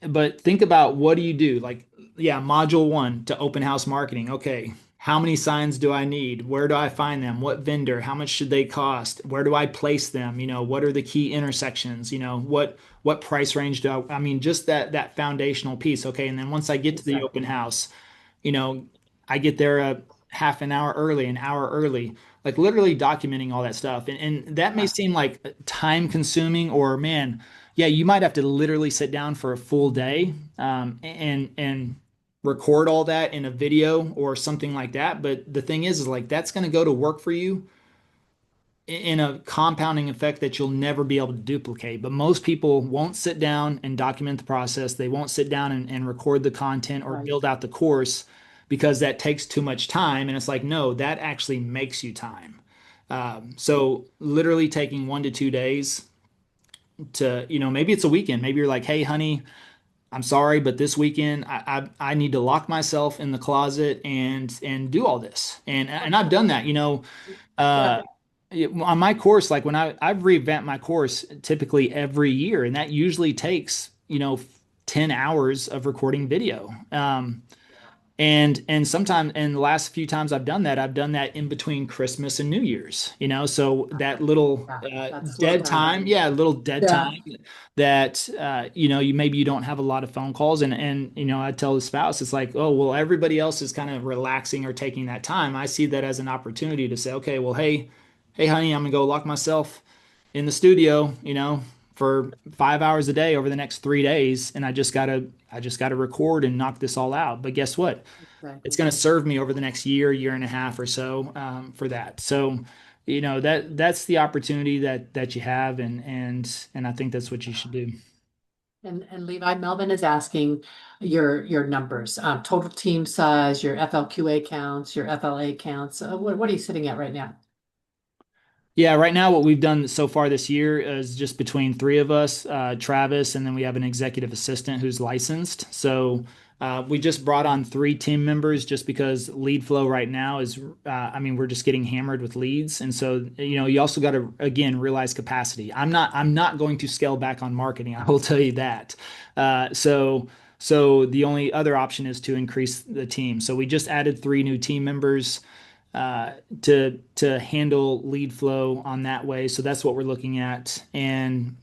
but think about what do you do? Like, yeah, module one to open house marketing. Okay, how many signs do I need? Where do I find them? What vendor? How much should they cost? Where do I place them? What are the key intersections? What price range I mean, just that foundational piece. Okay, and then once I get to the open Exactly. house, you know, I get there a half an hour early, an hour early, like literally documenting all that stuff. And that may Yeah. seem like time consuming, or man, yeah, you might have to literally sit down for a full day, and record all that in a video or something like that. But the thing is like that's going to go to work for you in a compounding effect that you'll never be able to duplicate. But most people won't sit down and document the process. They won't sit down and record the content or Right. build out the course because that takes too much time. And it's like, no, that actually makes you time. So literally taking 1 to 2 days to, maybe it's a weekend. Maybe you're like, hey, honey, I'm sorry, but this weekend I need to lock myself in the closet and do all this. And I've done that, Yeah. uh, on my course, like when I've revamped my course typically every year, and that usually takes, 10 hours of recording video. And sometimes, and the last few times I've done that in between Christmas and New Year's, so that little Yeah. That's slow dead time. time, yeah, a little dead Yeah. time that you don't have a lot of phone calls, and I tell the spouse, it's like, oh well, everybody else is kind of relaxing or taking that time. I see that as an opportunity to say, okay, well, hey, honey, I'm gonna go lock myself in the studio, for 5 hours a day over the next 3 days, and I just gotta record and knock this all out. But guess what? It's Exactly. going to serve me over the next year and a half or so, for that. So, that's the opportunity that you have, and I think that's what you should do. And Levi, Melvin is asking your numbers, total team size, your FLQA counts, your FLA counts. What are you sitting at right now? Yeah, right now what we've done so far this year is just between three of us, Travis, and then we have an executive assistant who's licensed. So we just brought on 3 team members just because lead flow right now is, I mean, we're just getting hammered with leads, and so you also got to again realize capacity. I'm not going to scale back on marketing. I will tell you that. So the only other option is to increase the team. So we just added 3 new team members uh, to handle lead flow on that way. So that's what we're looking at, and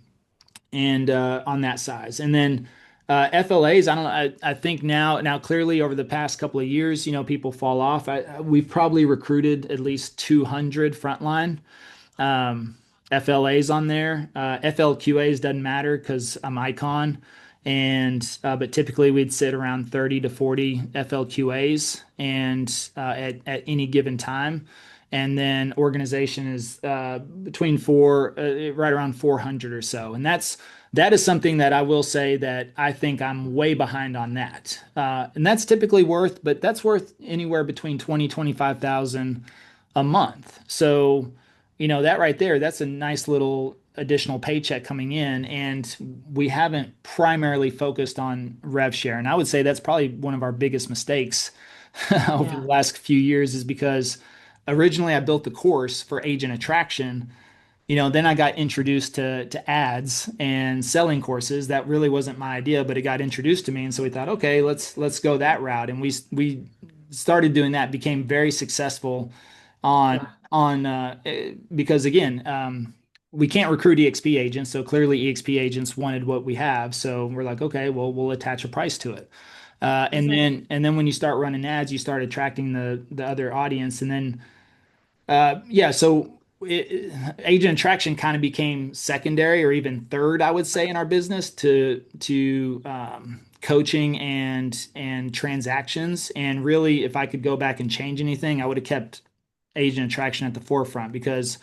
on that size. And then FLAs, I don't know. I think now clearly over the past couple of years, people fall off. We've probably recruited at least 200 frontline um, FLAs on there. FLQAs doesn't matter because I'm Icon, and but typically we'd sit around 30 to 40 FLQAs, and at any given time. And then organization is between right around 400 or so, and that is something that I will say that I think I'm way behind on that, and that's typically but that's worth anywhere between 20-25,000 a month. So that right there, that's a nice little additional paycheck coming in. And we haven't primarily focused on rev share. And I would say that's probably one of our biggest mistakes over the Yeah. last few years, is because originally I built the course for agent attraction. Then I got introduced to ads and selling courses. That really wasn't my idea, but it got introduced to me. And so we thought, okay, let's go that route. And we started doing that, became very successful on Yeah. because again, we can't recruit EXP agents, so clearly EXP agents wanted what we have, so we're like, okay, well, we'll attach a price to it, Is and it? then when you start running ads, you start attracting the other audience, and then yeah, so agent attraction kind of became secondary or even third, I would say, in our business to coaching and transactions. And really, if I could go back and change anything, I would have kept agent attraction at the forefront, because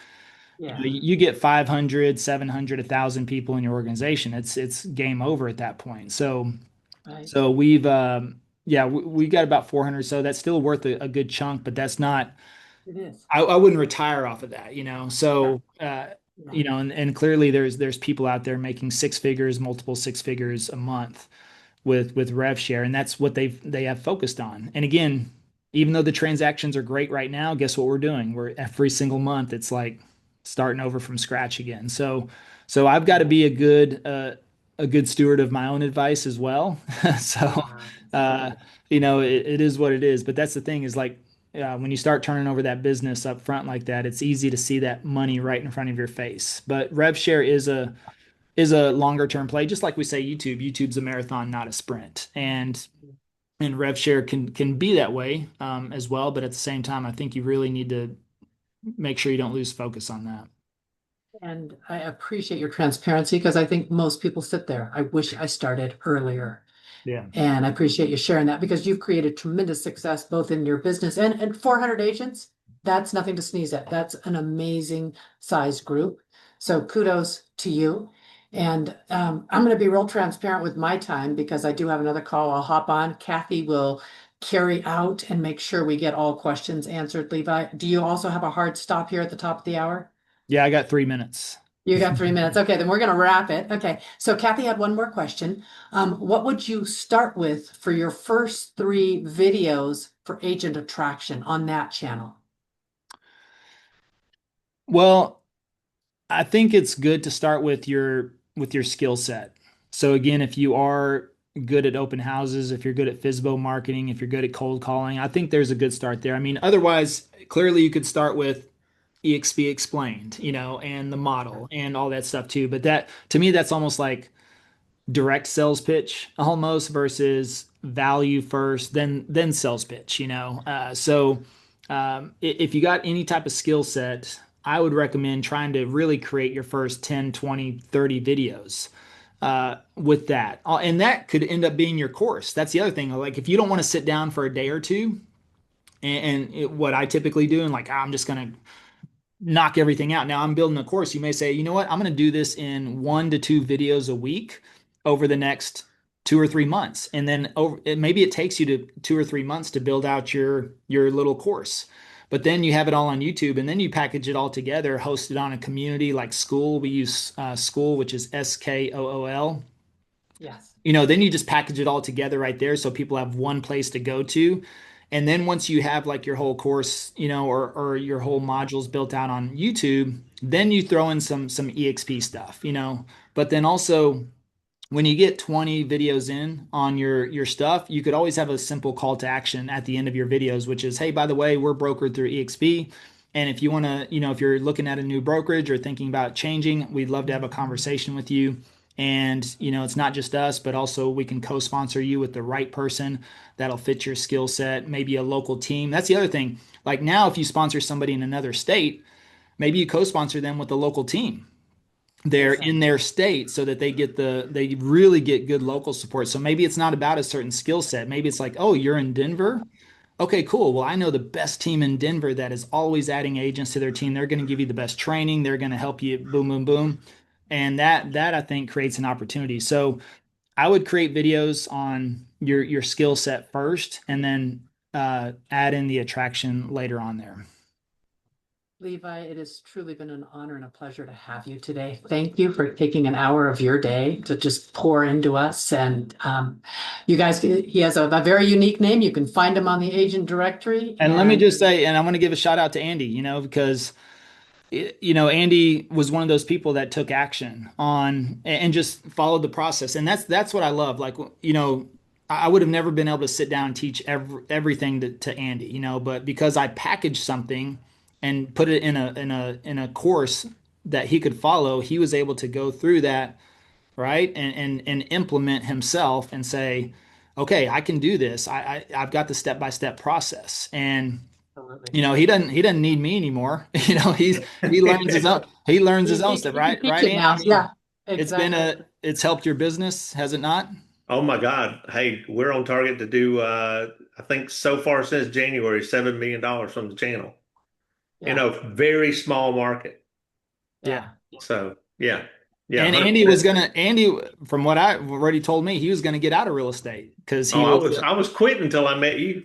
Yeah. you get 500, 700, 1,000 people in your organization. It's game over at that point. So Right. so we've yeah, we got about 400. So that's still worth a good chunk, but that's not. It is. I wouldn't retire off of that, Yeah. So Yeah. and clearly there's people out there making six figures, multiple six figures a month with rev share, and that's what they have focused on. And again, even though the transactions are great right now, guess what we're doing? We're every single month it's like starting over from scratch again. So I've got to be a good steward of my own advice as well. So That's uh, good. it is what it is. But that's the thing, is like when you start turning over that business up front like that, it's easy to see that money right in front of your face. But rev share is a longer term play, just like we say YouTube's a marathon, not a sprint. And rev share can be that way, as well, but at the same time I think you really need to make sure you don't lose focus on that. And I appreciate your transparency because I think most people sit there. I wish I started earlier. Yeah. And I appreciate you sharing that because you've created tremendous success both in your business and 400 agents. That's nothing to sneeze at. That's an amazing size group. So kudos to you. And I'm going to be real transparent with my time because I do have another call I'll hop on. Kathy will carry out and make sure we get all questions answered. Levi, do you also have a hard stop here at the top of the hour? Yeah, I got 3 minutes. You got 3 minutes. Okay, then we're going to wrap it. Okay, so Kathy had one more question. What would you start with for your first three videos for agent attraction on that channel? Well, I think it's good to start with your skill set. So again, if you are good at open houses, if you're good at FISBO marketing, if you're good at cold calling, I think there's a good start there. I mean, otherwise, clearly you could start with EXP explained, and the model and all that stuff too. But that to me, that's almost like direct sales pitch almost versus value first, then sales pitch. If you got any type of skill set, I would recommend trying to really create your first 10, 20, 30 videos with that. And that could end up being your course. That's the other thing. Like if you don't want to sit down for a day or two, what I typically do, and like I'm just gonna knock everything out. Now I'm building a course. You may say, you know what? I'm going to do this in 1 to 2 videos a week over the next 2 or 3 months. And then maybe it takes you to 2 or 3 months to build out your little course. But then you have it all on YouTube and then you package it all together, host it on a community like School. We use School, which is SKOOL. Yes. Then you just package it all together right there so people have one place to go to. And then once you have like your whole course, or your whole modules built out on YouTube, then you throw in some EXP stuff. But then also when you get 20 videos in on your stuff, you could always have a simple call to action at the end of your videos, which is, hey, by the way, we're brokered through EXP. And if you want to, if you're looking at a new brokerage or thinking about changing, we'd love to have a conversation with you. And, it's not just us, but also we can co-sponsor you with the right person that'll fit your skill set, maybe a local team. That's the other thing. Like now, if you sponsor somebody in another state, maybe you co-sponsor them with a local team. They're Makes sense. in their state so that they really get good local support. So maybe it's not about a certain skill set. Maybe it's like, oh, you're in Denver. Okay, cool. Well, I know the best team in Denver that is always adding agents to their team. They're going to give you the best training. They're going to help you boom, boom, boom. And that I think creates an opportunity. So I would create videos on your skill set first and then add in the attraction later on there. Levi, it has truly been an honor and a pleasure to have you today. Thank you for taking an hour of your day to just pour into us. And you guys, he has a very unique name. You can find him on the agent directory. And let me And just say, and I'm going to give a shout out to Andy, because Andy was one of those people that took action on and just followed the process. And that's what I love. Like, I would have never been able to sit down and teach everything to Andy, but because I packaged something and put it in a course that he could follow, he was able to go through that, right? And implement himself and say, okay, I can do this. I've got the step-by-step process. And absolutely. he doesn't need me anymore. He learns his own stuff, You can right? teach Right, it Andy? now. I mean, Yeah, exactly. it's helped your business, has it not? Oh my God. Hey, we're on target to do I think so far since January, $7 million from the channel in Yeah, a very small market. Yeah. yeah. So yeah. Yeah, And 100%. Andy, from what I already told me, he was gonna get out of real estate because Oh, he I was was I was quitting until I met you.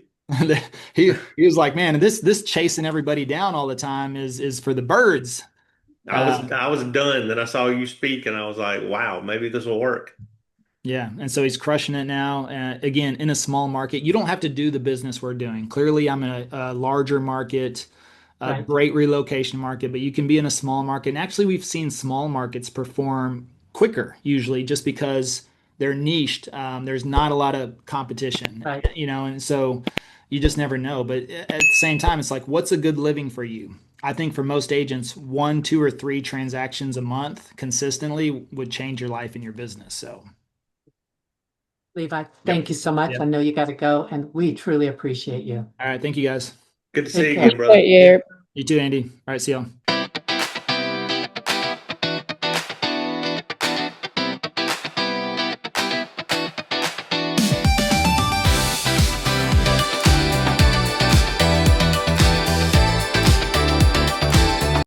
he was like, man, this chasing everybody down all the time is for the birds. I was Uh, I was done. Then I saw you speak and I was like, wow, maybe this will work. Yeah, and so he's crushing it now. Again, in a small market, you don't have to do the business we're doing. Clearly, I'm in a larger market, a Right. great relocation market, but you can be in a small market. And actually, we've seen small markets perform quicker usually just because they're niched. There's not a lot of competition, Right. and so you just never know. But at the same time, it's like, what's a good living for you? I think for most agents, 1, 2, or 3 transactions a month consistently would change your life and your business. So. Levi, Yep. thank you so much. I Yep. know you got to go, and we truly appreciate you. All right. Thank you guys. Good to Take see you care. again, brother. Right here. You too, Andy. All right. See y'all.